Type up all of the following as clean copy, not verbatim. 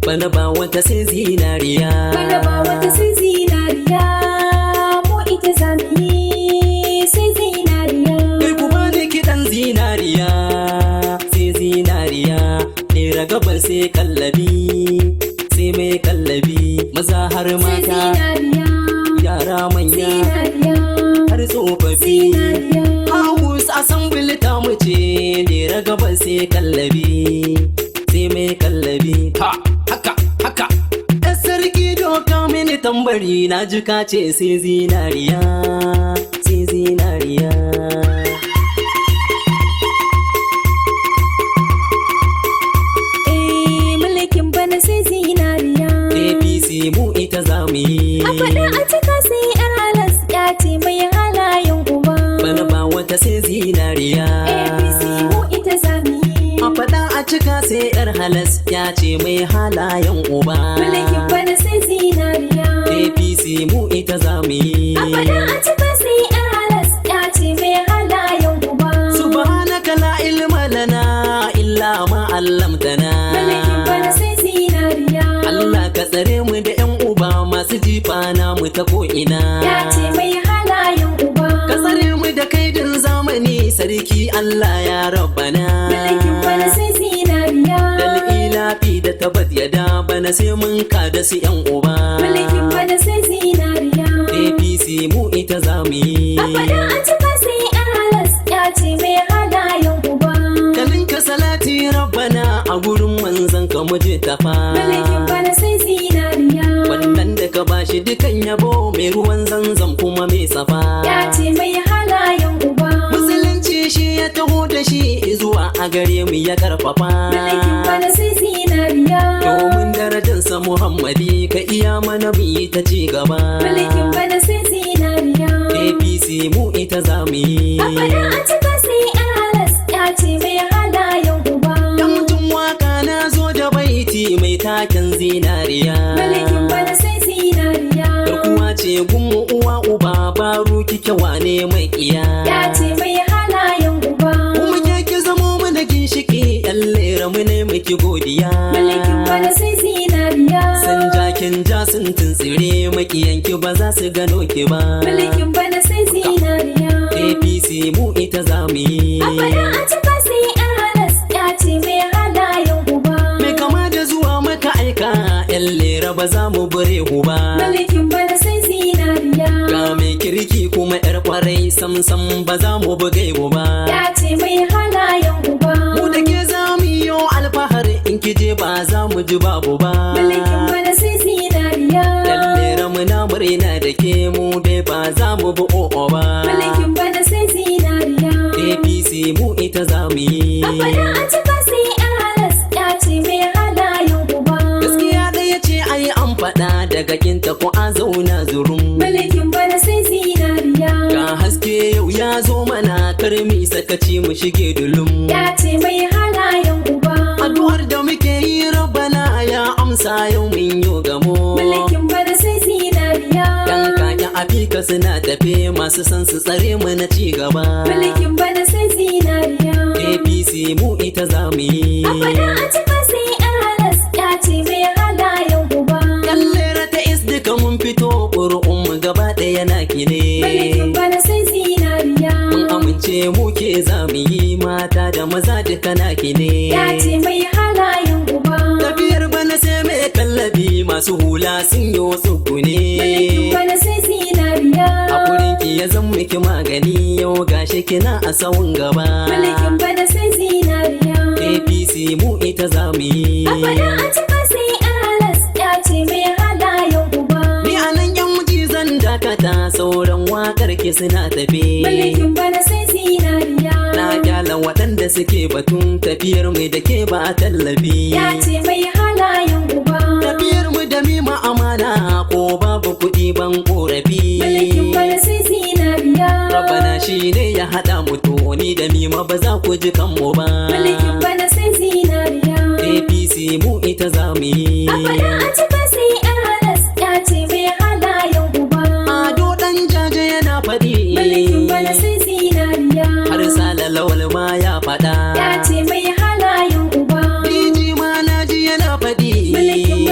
bana ba wata sai zinariya, bana ba wata sai zinariya, mu ita zamu yi sai zinariya. kai ku bani kiɗan zinariya, sai zinariya, nera gaban sai kallabi, sai mai kallabi, maza har mata, yara manya, har tsofaffi. House assembly ta mace, nera gaban sai kallabi, sai mai kallabi. Ha, haka, haka. Ɗan sarki doka mini tambari, na ji ka ce sai zinariya, sai zinariya. Mulkin bana sai zinariya. APC mu ita za mu yi. A faɗa a cika sai yar halas ya ce mai halayen uba. Bana ba wata sai zinariya. APC mu ita za mu yi. A faɗa a cika sai yar halas ya ce mai halayen uba. Mulkin bana sai zinariya. APC mu ita za mu yi. A faɗa a cika sai yar halas ya ce mai halayen uba. Subhanaka la ilma lana illa ma 'allamtana. Mulkin bana sai zinariya. Allah ka tsare mu da 'yan uba masu jifa namu ta ko'ina. Ya ce mai halayen uba. Ka tsare mu da kaidin zamani sarki Allah ya rabbana. Mulkin bana sai zinariya. Dal ilafi da tabat yada bana sai mun ka da su 'yan uba. Mulkin bana sai zinariya. APC mu ita za mu yi. A faɗa a cika sai yar halas ya ce mai halayen uba. Kalinka salati rabbana a gurin manzon ka muje tafa. Mulkin bana sai zinariya. Wannan da ka bashi dukan yabo mai ruwan zanzam kuma mai safa. Ya ce mai halayen uba. Musulunci shi ya taho da shi zuwa a gare mu ya karfafa. Mulkin bana sai zinariya. Domin darajarsa Muhammadi ka iya mana bi ta ci gaba. Mulkin bana sai zinariya. APC mu ita za mu yi. A faɗa a cika sai yar halas ya ce mai halayen uba. Dan mutum waka na zo da baiti mai taken zinariya. Mulkin bana sai zinariya. Garkuwa ce gunmu uwa uba baro kike wane mai iya. Ya ce mai halayen uba. Kuma ki zamo mana ginshiki yan lera mu ne muke godiya. Mulkin bana sai zinariya. San jakin ja sun tuntsire makiyanki ba za su gano ki ba. Mulkin bana sai zinariya. APC mu ita za mu yi. A faɗa a cika sai yar halas ya ce mai halayen uba. Mai kama da zuwa maka aika yan lera ba za mu bure ba. Mulkin bana sai zinariya. Ga mai kirki kuma yar kwarai samsam ba za mu bugai ba. Ya ce mai halayen uba. Mu da ke za mu yi alfahari in kije ba za mu ji babu ba. Mulkin bana sai zinariya. Lallera muna murna da ke mu dai ba za mu bi o'o ba. Mulkin bana sai zinariya. APC mu ita za mu yi. A faɗa a cika sai yar halas ya ce mai halayen uba. Gaskiya ɗaya ce ai an faɗa daga kinta ko a zauna zurum. Mulkin bana sai zinariya. Ga haske yau ya zo mana karmi sakaci mu shige dulum. Ya ce mai halayen uba. Addu'ar da muke yi rabbana ya amsa yau mun yo gamo. Mulkin bana sai zinariya. Yan kaki afika suna tafe masu san su tsare mu na ci gaba. Mulkin bana sai zinariya. APC mu ita za mu yi. A faɗa a cika sai yar halas ya ce mai halayen uba. Kallera ta is duka mun fito ƙuri'un mu gaba ɗaya naki ne. Mulkin bana sai zinariya. Mun amince mu ke za mu yi mata da maza duka naki ne. Ya ce mai halayen uba. Tafiyar bana sai mai kallabi masu hula sun yi wasu ne. Mulkin bana sai zinariya. Hakurin ki ya zan miki magani yau gashi kina a sawun gaba. Mulkin bana sai zinariya. APC mu ita za mu yi. A faɗa a cika sai yar halas ya ce mai halayen uba. Ni a nan yan wuce zan dakata sauran wakar ki suna tafe. Mulkin bana sai zinariya. Na kyala waɗanda suke batun tafiyar mu da ke ba tallafi. Ya ce mai halayen uba. Tafiyar mu da mima amana ko babu kuɗi ban korafi. Mulkin bana sai zinariya. Rabbana shi ne ya haɗa mu to ni da mima ba za ku ji kanmu ba. Mulkin bana sai zinariya. APC mu ita za mu yi. A faɗa a cika sai yar halas ya ce mai halayen uba. Ado ɗan jaje yana faɗi. Mulkin bana sai zinariya. Har sala lawal ma ya faɗa. Ya ce mai halayen uba. Diji ma na ji yana faɗi. Mulkin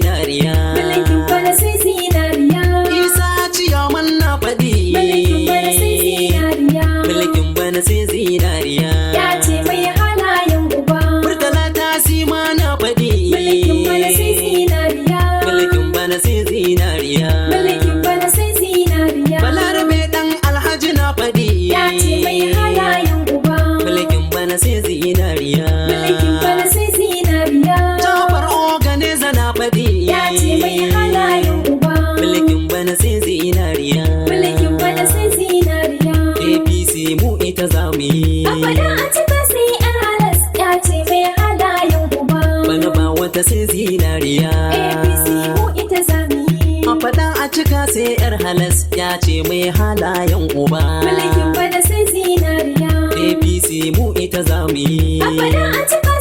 zinariya. Mulkin bana sai zinariya. Isa ciyaman na faɗi. Mulkin bana sai zinariya. Mulkin bana sai zinariya. Ya ce mai halayen uba. Murtala Tasima na faɗi. Mulkin bana sai zinariya. Mulkin bana sai zinariya. Mulkin bana sai zinariya. Balarabe ɗan Alhaji na faɗi. Ya ce mai halayen uba. Mulkin bana sai zinariya. Mulkin bana sai zinariya. Jafar Oganeza na faɗi. Ya ce mai halayen uba. Mulkin bana sai zinariya. Mulkin bana sai zinariya. APC mu ita za mu yi. A faɗa a cika sai ‘yar halas. Ya ce mai halayen uba. Bana ba wata sai zinariya. APC mu ita za mu yi. A faɗa a cika sai ‘yar halas ya ce mai halayen uba. Mulkin bana sai zinariya. APC mu ita za mu yi. A faɗa a cika